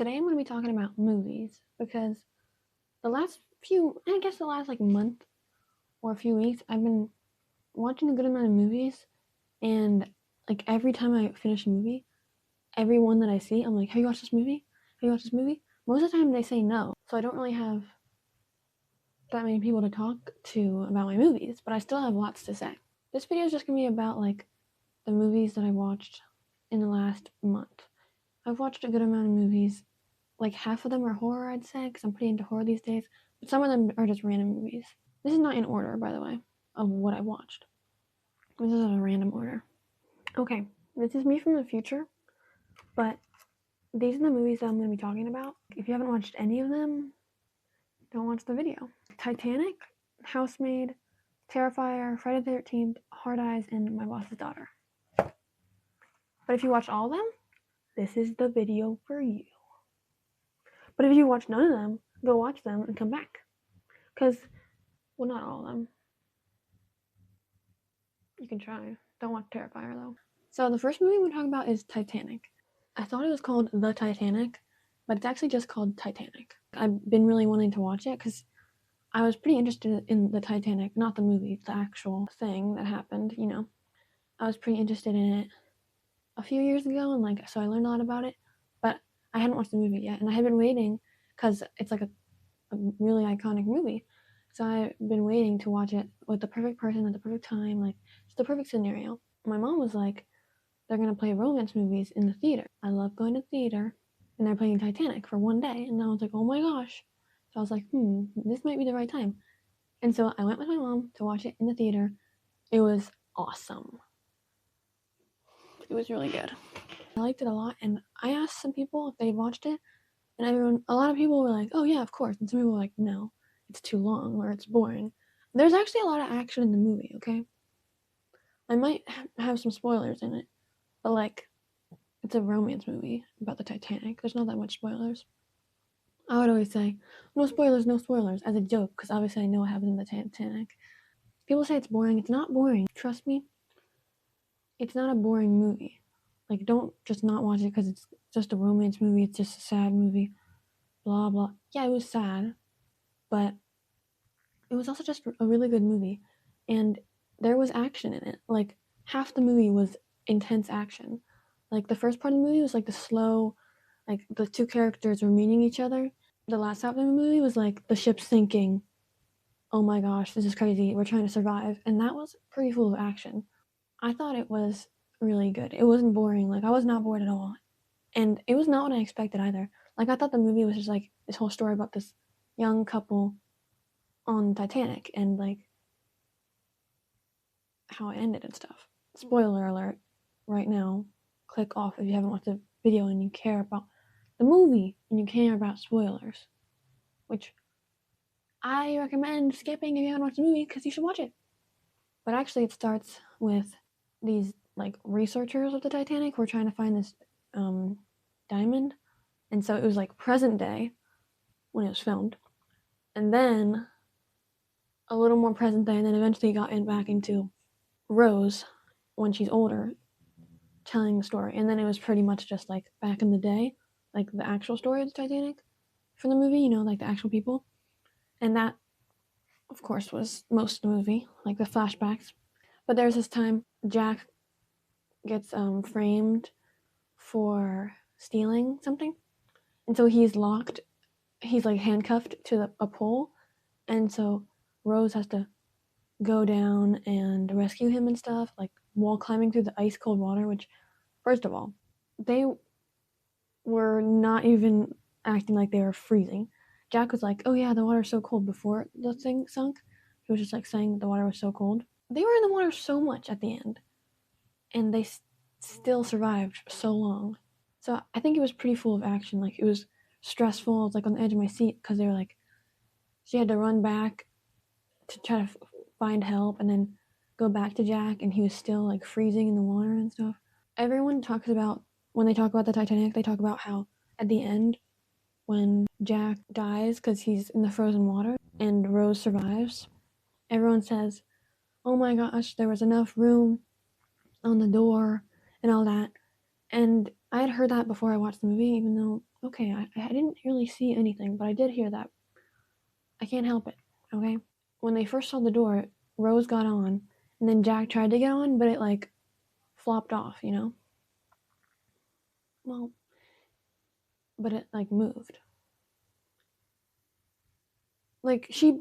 Today I'm going to be talking about movies because the last month or a few weeks, I've been watching a good amount of movies, and like every time I finish a movie, every one that I see, I'm like, have you watched this movie? Have you watched this movie? Most of the time they say no, so I don't really have that many people to talk to about my movies, but I still have lots to say. This video is just going to be about like the movies that I watched in the last month. I've watched a good amount of movies. Like half of them are horror, I'd say, because I'm pretty into horror these days. But some of them are just random movies. This is not in order, by the way, of what I watched. This is a random order. Okay, this is me from the future, but these are the movies that I'm going to be talking about. If you haven't watched any of them, don't watch the video. Titanic, Housemaid, Terrifier, Friday the 13th, Hard Eyes, and My Boss's Daughter. But if you watch all of them, this is the video for you. But if you watch none of them, go watch them and come back. Because, well, not all of them. You can try. Don't watch Terrifier, though. So the first movie we're talking about is Titanic. I thought it was called The Titanic, but it's actually just called Titanic. I've been really wanting to watch it because I was pretty interested in the Titanic, not the movie, the actual thing that happened, you know. I was pretty interested in it a few years ago, and so I learned a lot about it, but I hadn't watched the movie yet, and I had been waiting because it's like a really iconic movie. So I've been waiting to watch it with the perfect person at the perfect time, like it's the perfect scenario. My mom was like, they're gonna play romance movies in the theater. I love going to theater, and they're playing Titanic for one day, and I was like, oh my gosh. So I was like, this might be the right time. And so I went with my mom to watch it in the theater. It was awesome. It was really good. I liked it a lot, and I asked some people if they watched it, and a lot of people were like, oh yeah, of course. And some people were like, no, it's too long or it's boring. There's actually a lot of action in the movie, okay? I might have some spoilers in it, but like, it's a romance movie about the Titanic. There's not that much spoilers. I would always say, no spoilers, as a joke, because obviously I know what happens in the Titanic. People say it's boring. It's not boring. Trust me. It's not a boring movie. Like, don't just not watch it because it's just a romance movie. It's just a sad movie. Blah, blah. Yeah, it was sad, but it was also just a really good movie. And there was action in it. Like, half the movie was intense action. Like, the first part of the movie was like the slow, like the two characters were meeting each other. The last half of the movie was like the ship sinking. Oh my gosh, this is crazy. We're trying to survive. And that was pretty full of action. I thought it was really good. It wasn't boring. Like, I was not bored at all. And it was not what I expected either. Like, I thought the movie was just like this whole story about this young couple on Titanic and like how it ended and stuff. Spoiler alert right now. Click off if you haven't watched the video and you care about the movie and you care about spoilers, which I recommend skipping if you haven't watched the movie because you should watch it. But actually, it starts with these like researchers of the Titanic who are trying to find this diamond, and so it was like present day when it was filmed, and then a little more present day, and then eventually got back into Rose when she's older telling the story, and then it was pretty much just like back in the day, like the actual story of the Titanic from the movie, you know, like the actual people. And that of course was most of the movie, like the flashbacks. But there's this time Jack gets framed for stealing something, and so he's locked, he's like handcuffed to a pole, and so Rose has to go down and rescue him and stuff, like while climbing through the ice cold water, which, first of all, they were not even acting like they were freezing. Jack was like, oh yeah, the water's so cold before the thing sunk. He was just like saying the water was so cold. They were in the water so much at the end, and they still survived so long. So I think it was pretty full of action. Like, it was stressful. I was like on the edge of my seat because they were like, she had to run back to try to find help and then go back to Jack, and he was still like freezing in the water and stuff. Everyone talks about, when they talk about the Titanic, they talk about how at the end, when Jack dies because he's in the frozen water and Rose survives, everyone says, oh my gosh, there was enough room on the door and all that. And I had heard that before I watched the movie, even though okay, I didn't really see anything, but I did hear that. I can't help it, okay? When they first saw the door, Rose got on, and then Jack tried to get on, but it like flopped off, you know? Well, but it like moved. Like he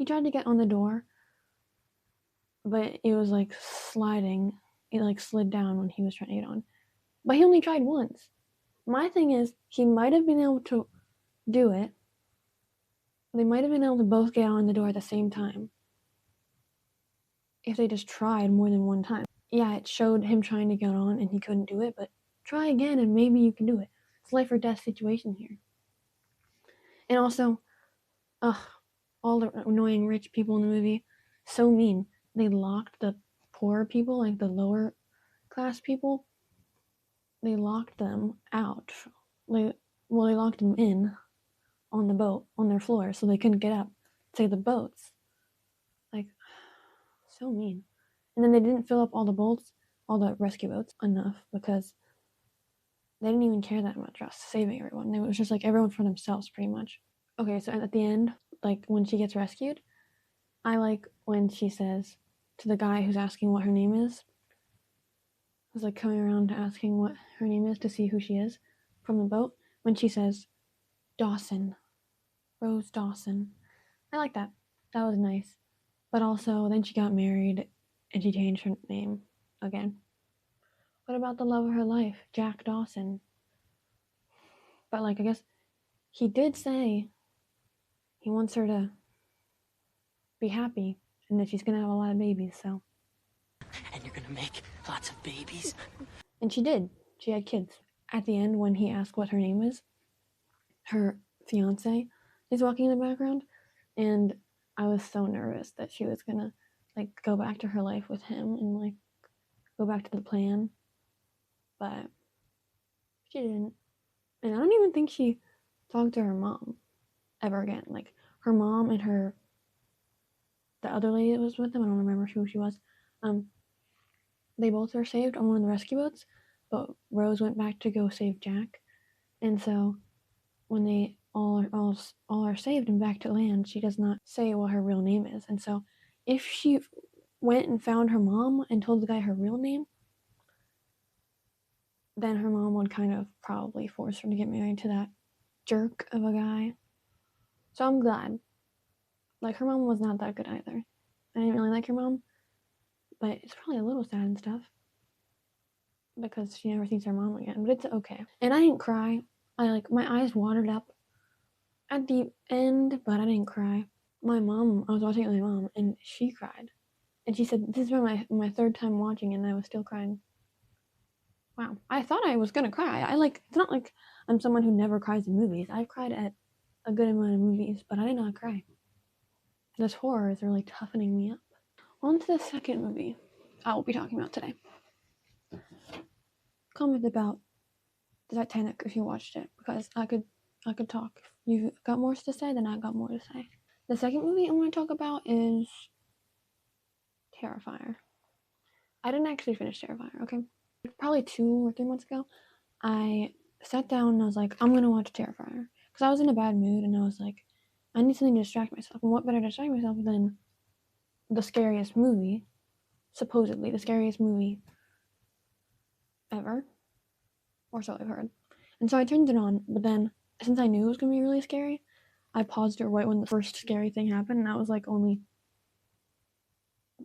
tried to get on the door, but it was like sliding. It like slid down when he was trying to get on. But he only tried once. My thing is, he might have been able to do it. They might have been able to both get on the door at the same time if they just tried more than one time. Yeah, it showed him trying to get on and he couldn't do it, but try again and maybe you can do it. It's life or death situation here. And also, ugh, all the annoying rich people in the movie, so mean. They locked the poor people, like the lower class people, they locked them out. They locked them in on the boat, on their floor, so they couldn't get up to the boats. Like, so mean. And then they didn't fill up all the rescue boats enough because they didn't even care that much about saving everyone. It was just like everyone for themselves, pretty much. Okay, so at the end, like when she gets rescued, I like when she says to the guy who's asking what her name is, who's like coming around asking what her name is to see who she is from the boat, when she says, Dawson, Rose Dawson. I like that. That was nice. But also, then she got married and she changed her name again. What about the love of her life, Jack Dawson? But like, I guess he did say he wants her to be happy and that she's gonna have a lot of babies, so. And you're gonna make lots of babies? And she did. She had kids. At the end, when he asked what her name is, her fiance is walking in the background, and I was so nervous that she was gonna like go back to her life with him and like go back to the plan, but she didn't. And I don't even think she talked to her mom ever again. Like her mom and the other lady that was with them, I don't remember who she was. They both were saved on one of the rescue boats, but Rose went back to go save Jack, and so when they all are saved and back to land, she does not say what her real name is. And so if she went and found her mom and told the guy her real name, then her mom would kind of probably force her to get married to that jerk of a guy. So I'm glad. Like, her mom was not that good either. I didn't really like her mom, but it's probably a little sad and stuff because she never sees her mom again, but it's okay. And I didn't cry. My eyes watered up at the end, but I didn't cry. I was watching it with my mom, and she cried. And she said, this is my third time watching, and I was still crying. Wow. I thought I was gonna cry. It's not like I'm someone who never cries in movies. I've cried at a good amount of movies, but I did not cry. This horror is really toughening me up. On to the second movie I will be talking about today. Comment about the Titanic if you watched it, because I could talk. If you got more to say, then I got more to say. The second movie I'm going to talk about is Terrifier. I didn't actually finish Terrifier, okay? Probably 2 or 3 months ago, I sat down and I was like, I'm going to watch Terrifier. Because I was in a bad mood and I was like, I need something to distract myself. And what better to distract myself than the scariest movie, supposedly the scariest movie ever, or so I've heard. And so I turned it on, but then since I knew it was going to be really scary, I paused it right when the first scary thing happened, and that was like only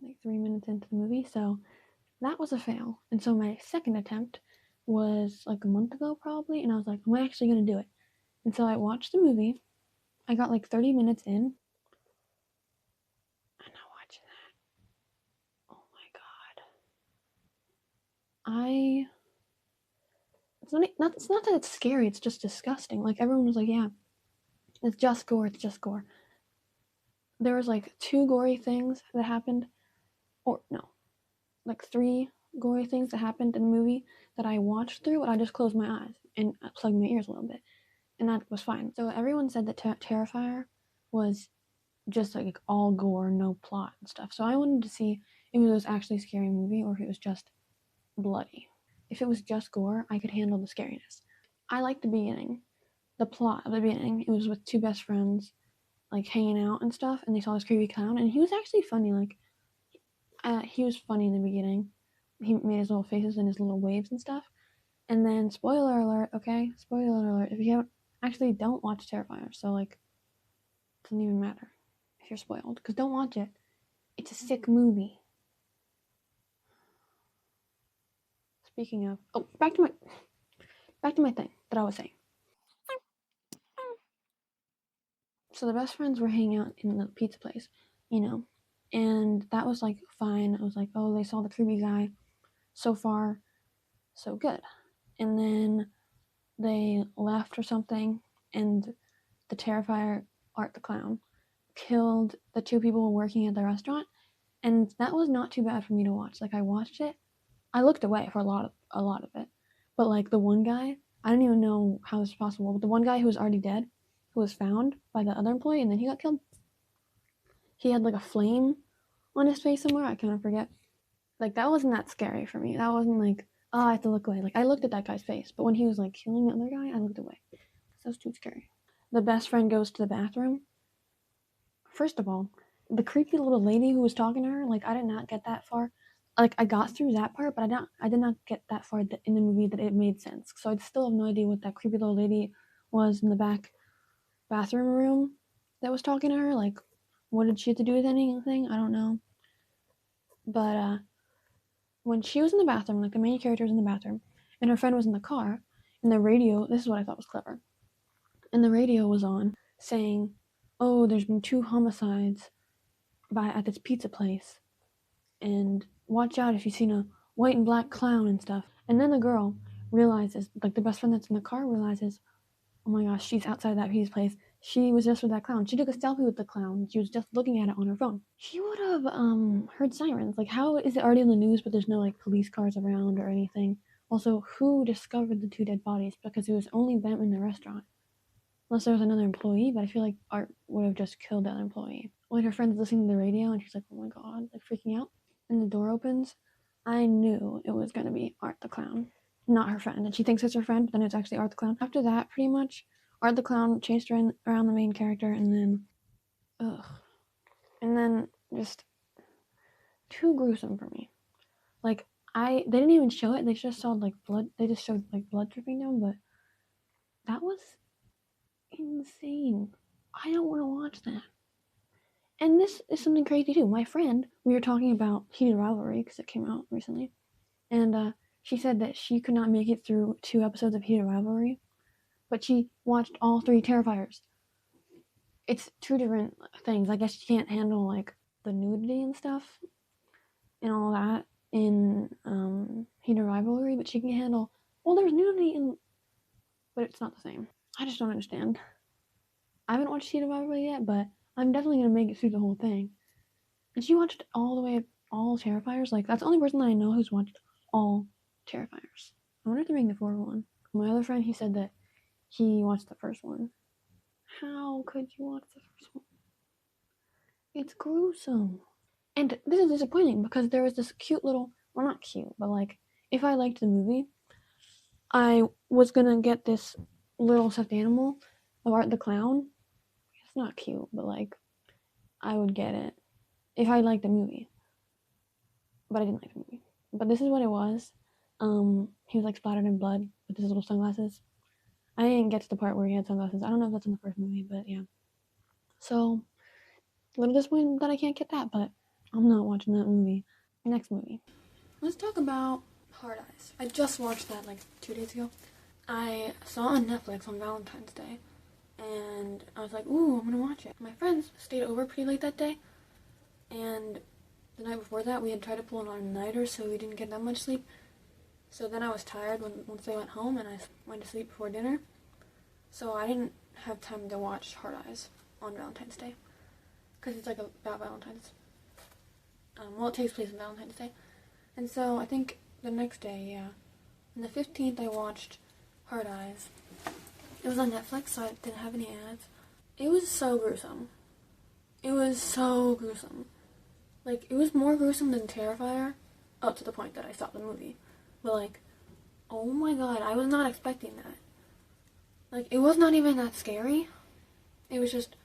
like 3 minutes into the movie, so that was a fail. And so my second attempt was like a month ago probably, and I was like, I'm actually going to do it. And so I watched the movie. I got like 30 minutes in. I'm not watching that. Oh my god. It's not that it's scary, it's just disgusting. Like everyone was like, yeah, it's just gore, it's just gore. There was like 2 gory things that happened, or no, like 3 gory things that happened in the movie that I watched through, but I just closed my eyes and plugged my ears a little bit, and that was fine. So everyone said that Terrifier was just like all gore, no plot and stuff. So I wanted to see if it was actually a scary movie or if it was just bloody. If it was just gore, I could handle the scariness. I liked the beginning. The plot of the beginning. It was with two best friends, like hanging out and stuff, and they saw this creepy clown, and he was actually funny. Like, he was funny in the beginning. He made his little faces and his little waves and stuff. And then, spoiler alert, okay? Spoiler alert. If you haven't, actually, don't watch Terrifier. So, like, it doesn't even matter if you're spoiled, because don't watch it. It's a sick movie. Speaking of, oh, back to my thing that I was saying. So the best friends were hanging out in the pizza place, you know, and that was like fine. I was like, oh, they saw the creepy guy. So far, so good. And then they left or something, and the Terrifier, Art the Clown, killed the two people working at the restaurant, and that was not too bad for me to watch. Like, I watched it, I looked away for a lot of it, but like the one guy, I didn't even know how this was possible. But the one guy who was already dead, who was found by the other employee, and then he got killed. He had like a flame on his face somewhere. I kind of forget. Like, that wasn't that scary for me. That wasn't like, oh, I have to look away. Like, I looked at that guy's face, but when he was like killing the other guy, I looked away. That was too scary. The best friend goes to the bathroom. First of all, the creepy little lady who was talking to her, like, I did not get that far. Like, I got through that part, but I did not get that far in the movie that it made sense. So I still have no idea what that creepy little lady was in the back bathroom room that was talking to her. Like, what did she have to do with anything? I don't know. But when she was in the bathroom, like the main character was in the bathroom, and her friend was in the car, and the radio, this is what I thought was clever, and the radio was on saying, oh, there's been 2 homicides at this pizza place, and watch out if you've seen a white and black clown and stuff. And then the girl realizes, like the best friend that's in the car realizes, oh my gosh, she's outside that pizza place. She was just with that clown. She took a selfie with the clown. She was just looking at it on her phone. She would have heard sirens. Like, how is it already in the news, but there's no like police cars around or anything? Also, who discovered the 2 dead bodies? Because it was only them in the restaurant. Unless there was another employee, but I feel like Art would have just killed that employee. When her friend's listening to the radio and she's like, oh my god, like freaking out, and the door opens, I knew it was gonna be Art the Clown, not her friend. And she thinks it's her friend, but then it's actually Art the Clown. After that, pretty much, Art the Clown chased around the main character, and then, and then just too gruesome for me. Like, they didn't even show it. They just saw like blood. They just showed like blood dripping down, but that was insane. I don't want to watch that. And this is something crazy too. My friend, we were talking about Heated Rivalry because it came out recently, and she said that she could not make it through 2 episodes of Heated Rivalry, but she watched all 3 Terrifiers. It's 2 different things. I guess she can't handle like the nudity and stuff and all that in Heated Rivalry, but she can handle. Well, there's nudity in, but it's not the same. I just don't understand. I haven't watched Heated Rivalry yet, but I'm definitely gonna make it through the whole thing. And she watched all the way, all Terrifiers. Like, that's the only person that I know who's watched all Terrifiers. I wonder if they're making the 4th one. My other friend, he said that he watched the first one. How could you watch the first one? It's gruesome. And this is disappointing because there was this cute little, well, not cute, but like, if I liked the movie, I was gonna get this little stuffed animal of Art the Clown. It's not cute, but like, I would get it if I liked the movie. But I didn't like the movie. But this is what it was. He was like splattered in blood with his little sunglasses. I didn't get to the part where he had sunglasses. I don't know if that's in the first movie, but yeah. So, a little disappointed that I can't get that, but I'm not watching that movie. Next movie. Let's talk about Hard Eyes. I just watched that like 2 days ago. I saw it on Netflix on Valentine's Day, and I was like, ooh, I'm gonna watch it. My friends stayed over pretty late that day, and the night before that we had tried to pull an all-nighter, so we didn't get that much sleep. So then I was tired once they went home, and I went to sleep before dinner. So I didn't have time to watch Hard Eyes on Valentine's Day, because it's like about Valentine's. Well, it takes place on Valentine's Day. And so I think the next day, yeah, on the 15th, I watched Hard Eyes. It was on Netflix, so I didn't have any ads. It was so gruesome. It was so gruesome. Like, it was more gruesome than Terrifier, up to the point that I stopped the movie. But like, oh my god, I was not expecting that. Like, it was not even that scary. It was just,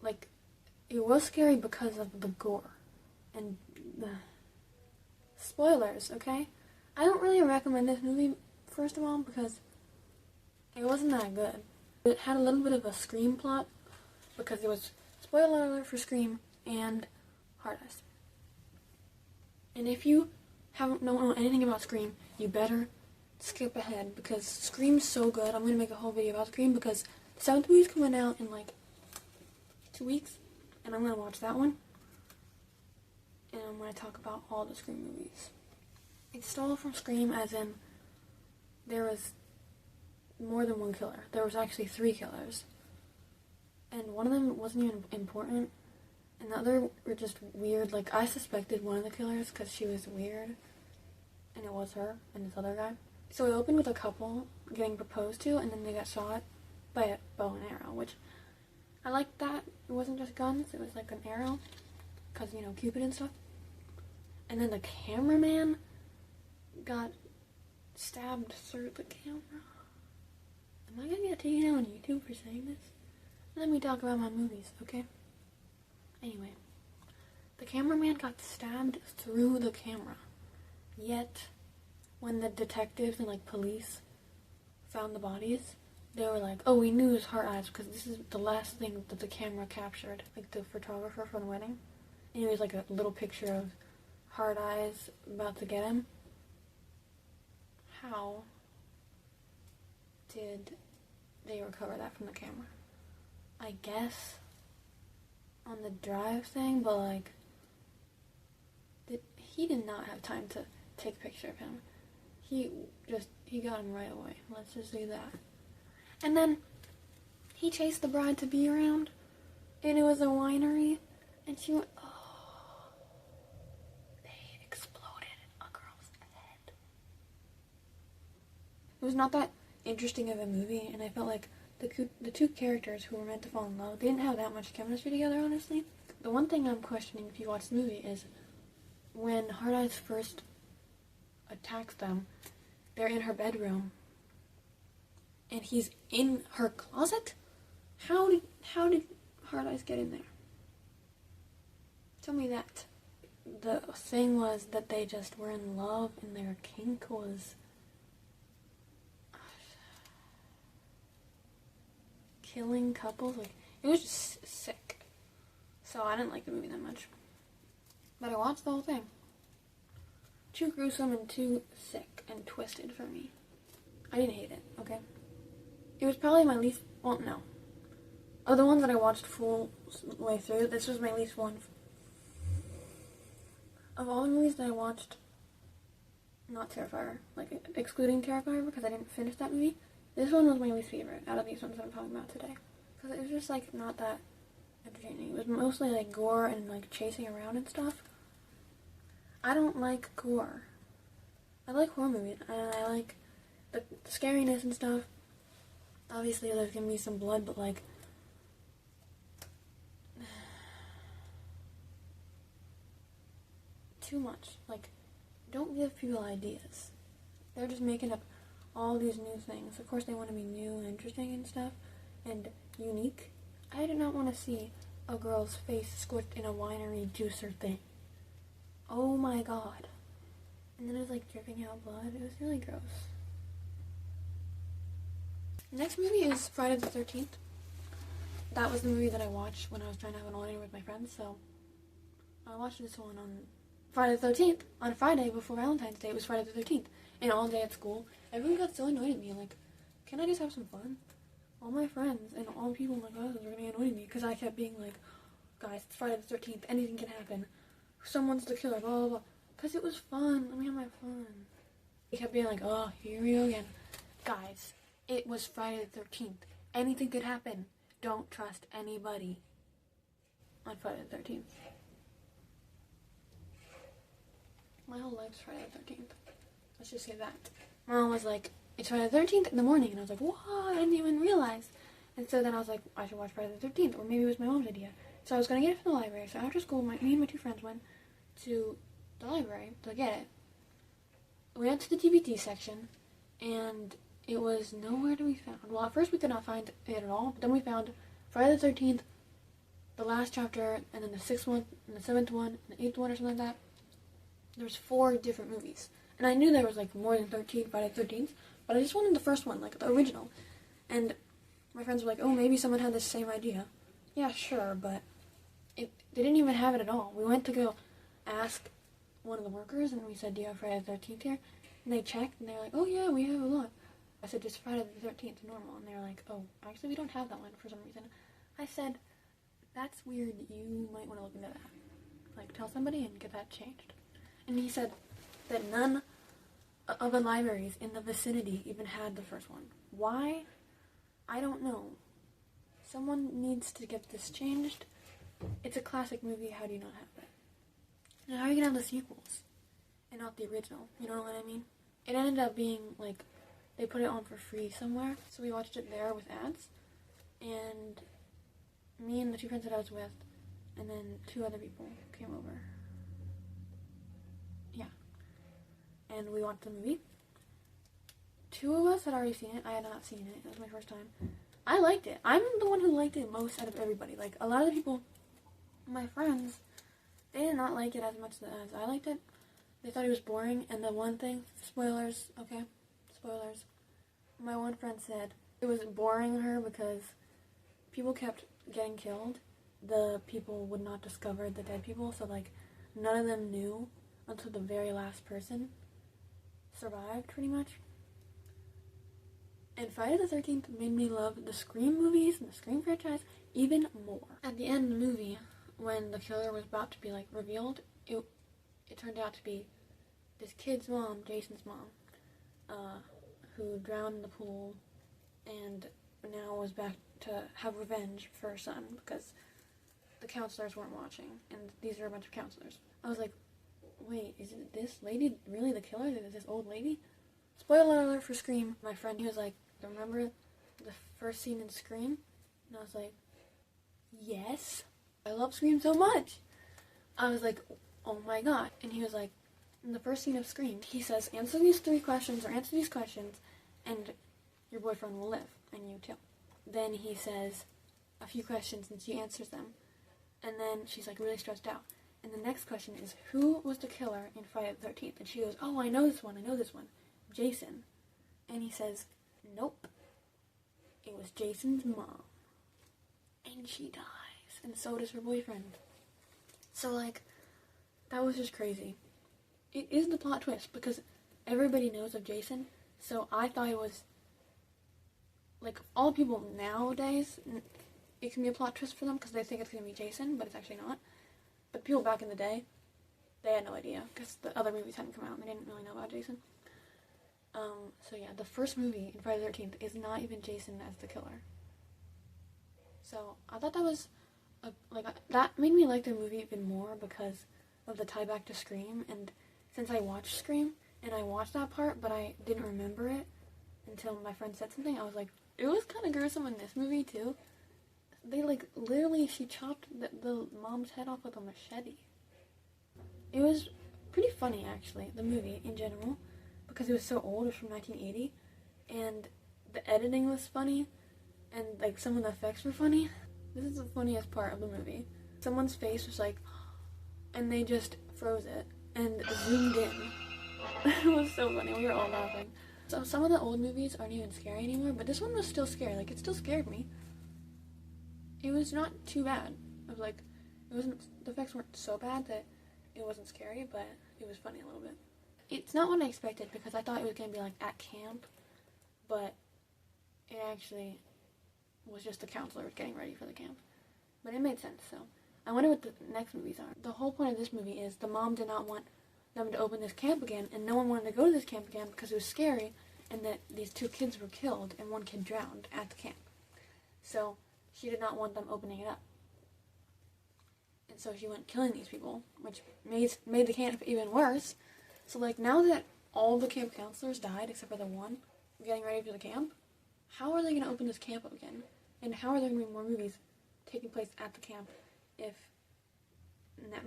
like, it was scary because of the gore. And the spoilers, okay? I don't really recommend this movie, first of all, because it wasn't that good. It had a little bit of a Scream plot, because it was, spoiler alert for Scream, and Hard Eyes. And if you don't know anything about Scream, you better skip ahead, because Scream's so good. I'm going to make a whole video about Scream, because the 7th movie's coming out in like 2 weeks, and I'm going to watch that one, and I'm going to talk about all the Scream movies. It stole from Scream as in there was more than one killer. There was actually 3 killers, and one of them wasn't even important, and the other were just weird. Like, I suspected one of the killers because she was weird, and it was her and this other guy. So it opened with a couple getting proposed to, and then they got shot by a bow and arrow, which I liked that. It wasn't just guns, it was like an arrow, because, you know, Cupid and stuff. And then the cameraman got stabbed through the camera. Am I gonna get taken out on YouTube for saying this? Let me talk about my movies, okay? Anyway, the cameraman got stabbed through the camera. Yet, when the detectives and, like, police found the bodies, they were like, oh, we knew it was Heart Eyes because this is the last thing that the camera captured. Like, the photographer for the wedding. And it was, like, a little picture of Heart Eyes about to get him. How did they recover that from the camera? I guess on the drive thing, but, like, he did not have time to take a picture of him. He got him right away. Let's just do that. And then he chased the bride to be around, and it was a winery, and she went, oh, they exploded a girl's head. It was not that interesting of a movie, and I felt like the 2 characters who were meant to fall in love, they didn't have that much chemistry together, honestly. The one thing I'm questioning if you watch the movie is when Hard Eyes first attacks them, they're in her bedroom, and he's in her closet? How did Hard Eyes get in there? Tell me that. The thing was that they just were in love, and their kink was killing couples. Like, it was just sick. So I didn't like the movie that much. But I watched the whole thing. Too gruesome and too sick and twisted for me. I didn't hate it, okay? It was probably my least, well, no. Of the ones that I watched full way through, this was my least one. Of all the movies that I watched, not Terrifier, like, excluding Terrifier because I didn't finish that movie, this one was my least favorite out of these ones that I'm talking about today. Because it was just, like, not that entertaining. It was mostly, like, gore and, like, chasing around and stuff. I don't like gore. I like horror movies, and I like the scariness and stuff. Obviously, there's gonna be some blood, but, like, too much. Like, don't give people ideas. They're just making up all these new things. Of course, they want to be new and interesting and stuff, and unique. I did not want to see a girl's face squished in a winery juicer thing. Oh my god. And then it was, like, dripping out blood. It was really gross. The next movie is Friday the 13th. That was the movie that I watched when I was trying to have an all-nighter with my friends, so I watched this one on Friday the 13th. On Friday before Valentine's Day, it was Friday the 13th. And all day at school, everyone got so annoyed at me, like, can I just have some fun? All my friends and all people in my classes were getting annoyed at me because I kept being like, guys, it's Friday the 13th, anything can happen. Someone's the killer, blah, blah, blah. Because it was fun. Let me have my fun. They kept being like, oh, here we go again. Guys, it was Friday the 13th. Anything could happen. Don't trust anybody on Friday the 13th. My whole life's Friday the 13th. Let's just say that. Mom was like, it's Friday the 13th in the morning. And I was like, what? I didn't even realize. And so then I was like, I should watch Friday the 13th. Or maybe it was my mom's idea. So I was going to get it from the library. So after school, me and my 2 friends went to the library to get it. We went to the DVD section. And it was nowhere to be found. Well, at first we could not find it at all, but then we found Friday the 13th, the last chapter, and then the 6th one, and the 7th one, and the 8th one, or something like that. There's 4 different movies. And I knew there was, like, more than 13 Friday the 13th, but I just wanted the first one, like, the original. And my friends were like, oh, maybe someone had the same idea. Yeah, sure, but they didn't even have it at all. We went to go ask one of the workers, and we said, do you have Friday the 13th here? And they checked, and they're like, oh, yeah, we have a lot. I said, just Friday the 13th, normal. And they're like, oh, actually, we don't have that one for some reason. I said, that's weird. You might want to look into that. Like, tell somebody and get that changed. And he said that none of the libraries in the vicinity even had the first one. Why? I don't know. Someone needs to get this changed. It's a classic movie. How do you not have it? And how are you going to have the sequels and not the original? You know what I mean? It ended up being, like, they put it on for free somewhere. So we watched it there with ads. And me and the 2 friends that I was with, and then 2 other people came over. Yeah. And we watched the movie. 2 of us had already seen it. I had not seen it. It was my first time. I liked it. I'm the one who liked it most out of everybody. Like, a lot of the people, my friends, they did not like it as much as I liked it. They thought it was boring. And the one thing, spoilers, okay? Spoilers. My one friend said it was boring her because people kept getting killed. The people would not discover the dead people. So, like, none of them knew until the very last person survived, pretty much. And Friday the 13th made me love the Scream movies and the Scream franchise even more. At the end of the movie, when the killer was about to be, like, revealed, it turned out to be this kid's mom, Jason's mom, who drowned in the pool and now was back to have revenge for her son because the counselors weren't watching, and these are a bunch of counselors. I was like, wait, is it this lady really the killer? Is it this old lady? Spoiler alert for Scream. My friend, he was like, remember the first scene in Scream? And I was like, yes. I love Scream so much. I was like, oh my god. And he was like, in the first scene of Scream, he says, answer these 3 questions, or answer these questions, and your boyfriend will live, and you too. Then he says a few questions, and she answers them. And then she's, like, really stressed out. And the next question is, who was the killer in Friday the 13th? And she goes, oh, I know this one. Jason. And he says, nope. It was Jason's mom. And she dies. And so does her boyfriend. So, like, that was just crazy. It is the plot twist, because everybody knows of Jason. So I thought it was, like, all people nowadays, it can be a plot twist for them because they think it's going to be Jason, but it's actually not. But people back in the day, they had no idea because the other movies hadn't come out and they didn't really know about Jason. So yeah, the first movie in Friday the 13th is not even Jason as the killer. So I thought that was, that made me like the movie even more because of the tie back to Scream. And since I watched Scream, and I watched that part, but I didn't remember it until my friend said something, I was like, it was kind of gruesome in this movie too. They, like, literally, she chopped the mom's head off with a machete. It was pretty funny, actually, the movie in general, because it was so old. It was from 1980, and the editing was funny, and, like, some of the effects were funny. This is the funniest part of the movie. Someone's face was like, and they just froze it, and zoomed in. It was so funny. We were all laughing. So some of the old movies aren't even scary anymore, but this one was still scary. Like, it still scared me. It was not too bad. I was like, it wasn't, the effects weren't so bad that it wasn't scary, but it was funny a little bit. It's not what I expected because I thought it was going to be like at camp, but it actually was just the counselors getting ready for the camp. But it made sense, so I wonder what the next movies are. The whole point of this movie is the mom did not want them to open this camp again, and no one wanted to go to this camp again because it was scary, and that these 2 kids were killed and 1 kid drowned at the camp. So she did not want them opening it up. And so she went killing these people, which made the camp even worse. So, like, now that all the camp counselors died, except for the 1 getting ready for the camp, how are they going to open this camp up again? And how are there going to be more movies taking place at the camp if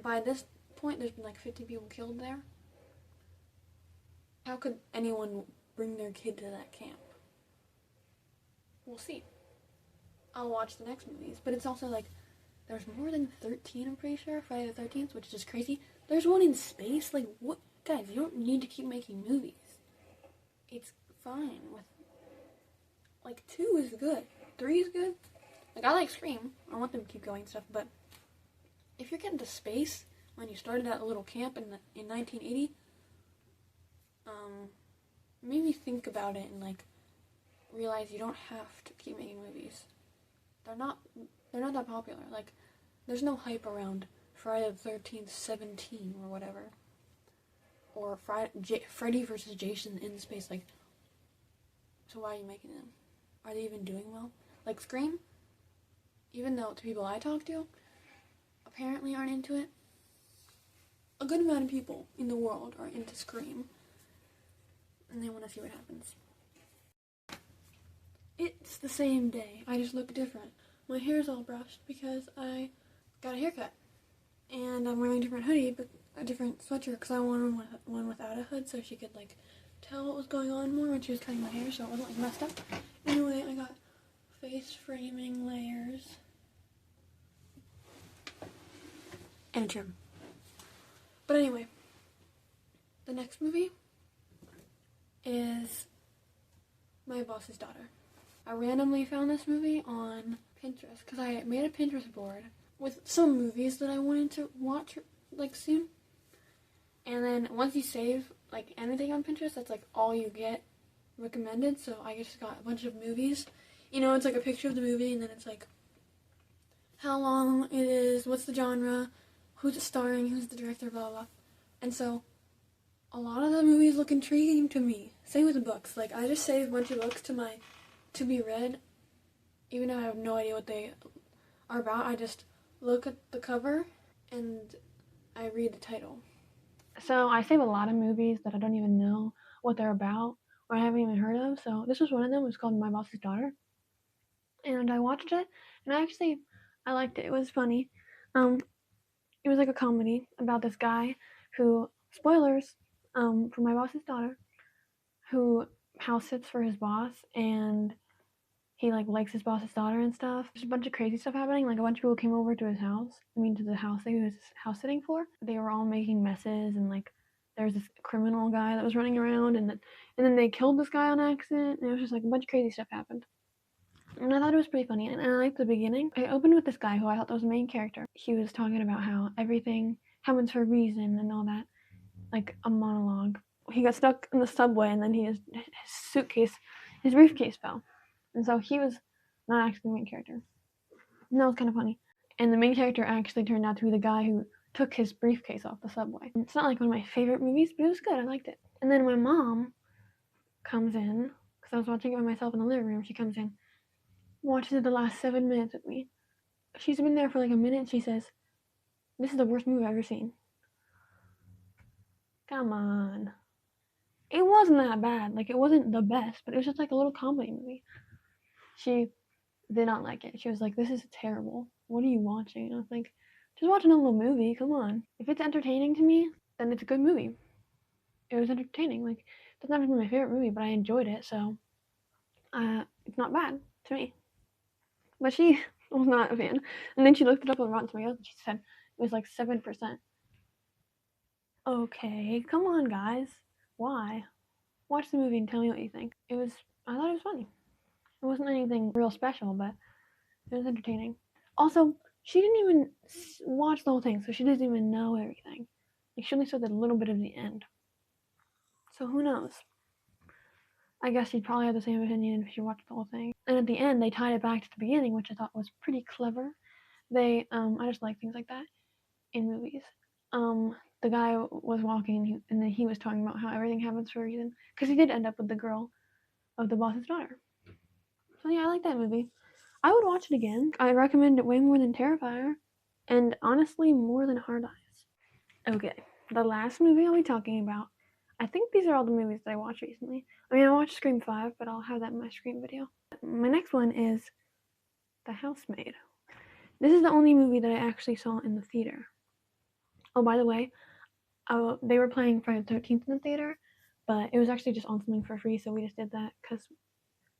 by this point there's been like 50 people killed there? How could anyone bring their kid to that camp? we'll see. I'll watch the next movies, but it's also like there's more than 13, I'm pretty sure, Friday the 13th, which is just crazy. There's one in space. Like, what? Guys, you don't need to keep making movies. It's fine with, like, 2 is good. 3 is good. Like, I like Scream. I want them to keep going and stuff, but if you're getting to space when you started at a little camp in 1980, maybe think about it and, like, realize you don't have to keep making movies. They're not that popular. Like, there's no hype around Friday the 13th 17 or whatever. Or Freddy versus Jason in space. Like, so why are you making them? Are they even doing well? Like, Scream, even though the people I talk to apparently aren't into it, a good amount of people in the world are into Scream. And they want to see what happens. It's the same day. I just look different. My hair's all brushed because I got a haircut. And I'm wearing a different hoodie, but a different sweatshirt because I wanted one without a hood so she could, like, tell what was going on more when she was cutting my hair so it wasn't, like, messed up. Anyway, I got face framing layers. And a trim. But anyway, the next movie is My Boss's Daughter. I randomly found this movie on Pinterest because I made a Pinterest board with some movies that I wanted to watch, like, soon. And then once you save, like, anything on Pinterest, that's, like, all you get recommended. So I just got a bunch of movies. You know, it's, like, a picture of the movie, and then it's, like, how long it is, what's the genre, who's it starring, who's the director, blah, blah, blah. And so a lot of the movies look intriguing to me. Same with the books. Like, I just saved a bunch of books to my to be read, even though I have no idea what they are about. I just look at the cover and I read the title. So I save a lot of movies that I don't even know what they're about or I haven't even heard of. So this was one of them. It was called My Boss's Daughter. And I watched it and I liked it. It was funny. It was like a comedy about this guy who, spoilers, for My Boss's Daughter, who house sits for his boss and he, like, likes his boss's daughter and stuff. There's a bunch of crazy stuff happening. Like, a bunch of people came over to his house. To the house that he was house sitting for. They were all making messes, and, like, there was this criminal guy that was running around, and then they killed this guy on accident, and it was just, like, a bunch of crazy stuff happened. And I thought it was pretty funny, and I liked the beginning. I opened with this guy who I thought was the main character. He was talking about how everything happens for a reason and all that, like a monologue. He got stuck in the subway, and then his briefcase fell. And so he was not actually the main character. And that was kind of funny. And the main character actually turned out to be the guy who took his briefcase off the subway. It's not like one of my favorite movies, but it was good. I liked it. And then my mom comes in, because I was watching it by myself in the living room. She comes in, watches the last 7 minutes with me. She's been there for like a minute, and she says, "This is the worst movie I've ever seen." Come on. It wasn't that bad. Like, it wasn't the best, but it was just like a little comedy movie. She did not like it. She was like, "This is terrible. What are you watching?" And I was like, "Just watch a normal movie. Come on. If it's entertaining to me, then it's a good movie." It was entertaining. Like, it doesn't have to be my favorite movie, but I enjoyed it, so it's not bad to me. But she was not a fan. And then she looked it up on Rotten Tomatoes and she said it was like 7%. Okay, come on, guys. Why? Watch the movie and tell me what you think. I thought it was funny. It wasn't anything real special, but it was entertaining. Also, she didn't even watch the whole thing, so she doesn't even know everything. Like, she only saw a little bit of the end. So who knows? I guess she'd probably have the same opinion if she watched the whole thing. And at the end, they tied it back to the beginning, which I thought was pretty clever. I just like things like that in movies. The guy was walking, and then he was talking about how everything happens for a reason, because he did end up with the girl of the boss's daughter. So yeah, I like that movie. I would watch it again. I recommend it way more than Terrifier, and honestly, more than Hard Eyes. Okay, the last movie I'll be talking about. I think these are all the movies that I watched recently. I mean, I watched Scream 5, but I'll have that in my Scream video. My next one is The Housemaid. This is the only movie that I actually saw in the theater. Oh, by the way, they were playing Friday the 13th in the theater, but it was actually just on something for free, so we just did that because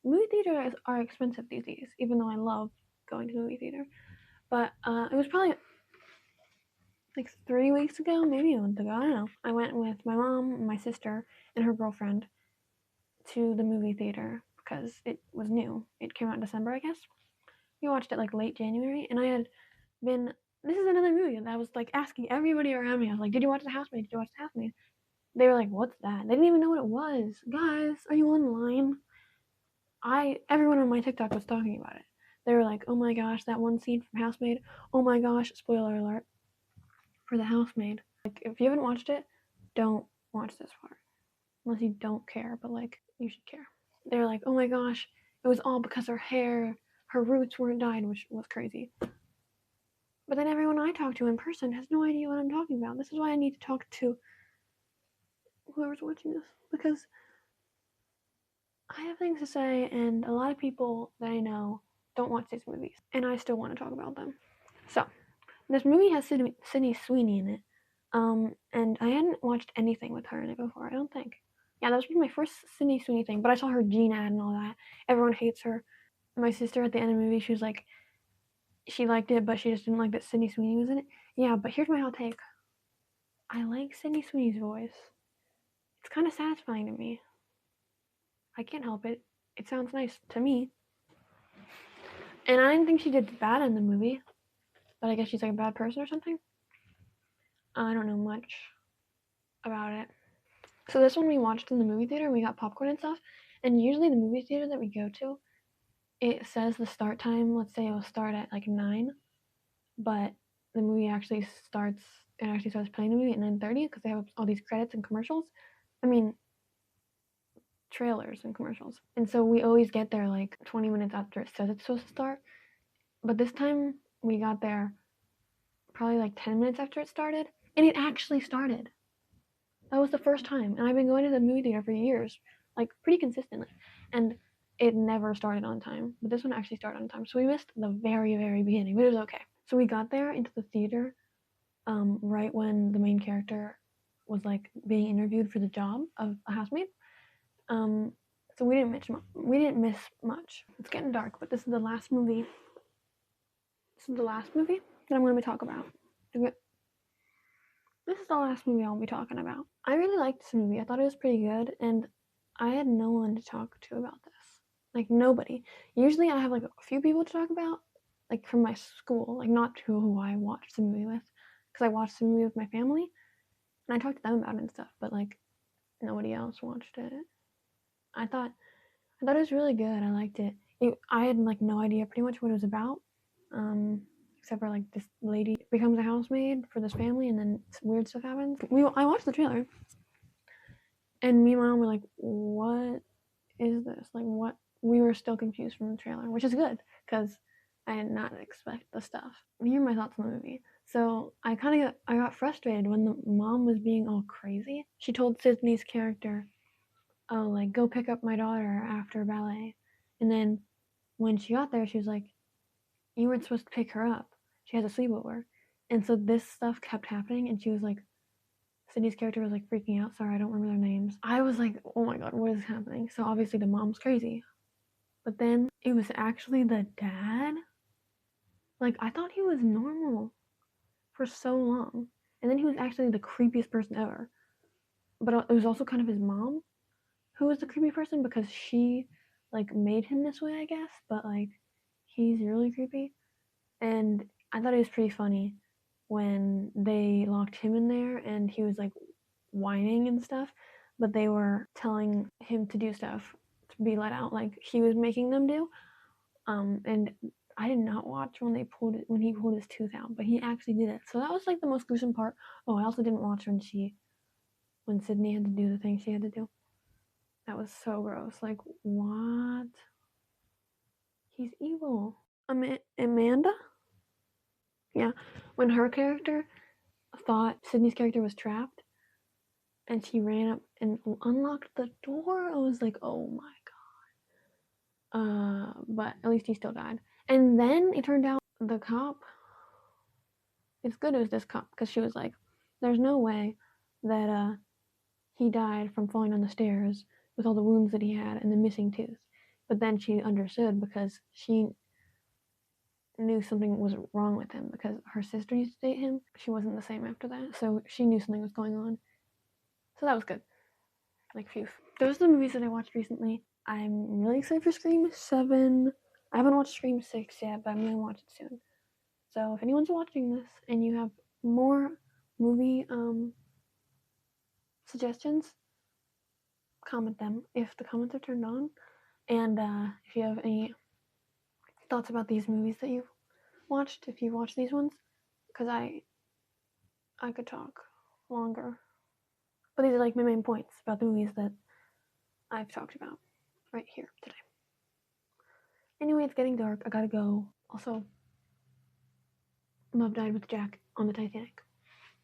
movie theaters are expensive these days, even though I love going to the movie theater. But it was probably like 3 weeks ago, maybe a month ago, I don't know. I went with my mom, my sister, and her girlfriend to the movie theater because it was new. It came out in December, I guess. We watched it like late January, and I had been. This is another movie, and I was like asking everybody around me. I was like, "Did you watch The Housemaid? Did you watch The Housemaid?" They were like, "What's that?" They didn't even know what it was. Guys, are you online? Everyone on my TikTok was talking about it. They were like, "Oh my gosh, that one scene from Housemaid. Oh my gosh, spoiler alert for The Housemaid." Like, if you haven't watched it, don't watch this part unless you don't care. But like, you should care. They were like, "Oh my gosh, it was all because her hair, her roots weren't dyed," which was crazy. But then everyone I talk to in person has no idea what I'm talking about. This is why I need to talk to whoever's watching this because I have things to say, and a lot of people that I know don't watch these movies, and I still want to talk about them. So, this movie has Sydney Sweeney in it, and I hadn't watched anything with her in it before, I don't think. Yeah, that was my first Sydney Sweeney thing, but I saw her Gene ad and all that. Everyone hates her. My sister at the end of the movie, she was like, she liked it, but she just didn't like that Sydney Sweeney was in it. Yeah, but here's my hot take. I like Sydney Sweeney's voice. It's kind of satisfying to me. I can't help it. It sounds nice to me. And I didn't think she did bad in the movie, but I guess she's like a bad person or something. I don't know much about it. So this one we watched in the movie theater. We got popcorn and stuff. And usually the movie theater that we go to, it says the start time. Let's say it will start at like 9, but the movie actually starts. It actually starts playing the movie at 9:30 because they have all these credits and commercials. I mean, trailers and commercials. And so we always get there like 20 minutes after it says it's supposed to start. But this time we got there probably like 10 minutes after it started, and it actually started. That was the first time, and I've been going to the movie theater for years, like pretty consistently, and it never started on time. But this one actually started on time, so we missed the very, very beginning, but it was okay. So we got there into the theater right when the main character was like being interviewed for the job of a housemaid. So we didn't miss much. It's getting dark, but this is the last movie. This is the last movie that I'm going to be talking about. This is the last movie I'll be talking about. I really liked this movie. I thought it was pretty good, and I had no one to talk to about this. Like, nobody. Usually I have like a few people to talk about, like from my school, like not who I watched the movie with, because I watched the movie with my family, and I talked to them about it and stuff, but like nobody else watched it. I thought it was really good. I liked it. I had like no idea pretty much what it was about. Except for like this lady becomes a housemaid for this family, and then weird stuff happens. I watched the trailer, and me and my mom were like, "What is this? Like, what?" We were still confused from the trailer, which is good because I did not expect the stuff. Here are my thoughts on the movie. So I got frustrated when the mom was being all crazy. She told Sydney's character, "Oh, like go pick up my daughter after ballet," and then when she got there, she was like, "You weren't supposed to pick her up. She has a sleepover." And so this stuff kept happening, and she was like, Sydney's character was like freaking out. Sorry, I don't remember their names. I was like, oh my god, what is happening? So obviously the mom's crazy. But then it was actually the dad. Like, I thought he was normal for so long. And then he was actually the creepiest person ever. But it was also kind of his mom who was the creepy person because she like made him this way, I guess. But like, he's really creepy. And I thought it was pretty funny when they locked him in there and he was like whining and stuff, but they were telling him to do stuff to be let out, like he was making them do. And I did not watch when he pulled his tooth out, but he actually did it. So that was like the most gruesome part. Oh, I also didn't watch when Sydney had to do the thing she had to do. That was so gross. Like, what? He's evil. Amanda? Yeah, when her character thought Sydney's character was trapped and she ran up and unlocked the door, I was like, oh my god. But at least he still died. And then it turned out the cop, it's good it was this cop, because she was like, there's no way that he died from falling down the stairs with all the wounds that he had and the missing tooth. but then she understood because she knew something was wrong with him because her sister used to date him. She wasn't the same after that, so she knew something was going on. So that was good. Like, phew. Those are the movies that I watched recently. I'm really excited for Scream 7. I haven't watched Scream 6 yet, but I'm gonna watch it soon. So if anyone's watching this and you have more movie suggestions, comment them if the comments are turned on. And if you have any thoughts about these movies that you've watched, if you've watched these ones, because I could talk longer. But these are like my main points about the movies that I've talked about right here today. Anyway, it's getting dark. I gotta go. Also, Love died with Jack on the Titanic.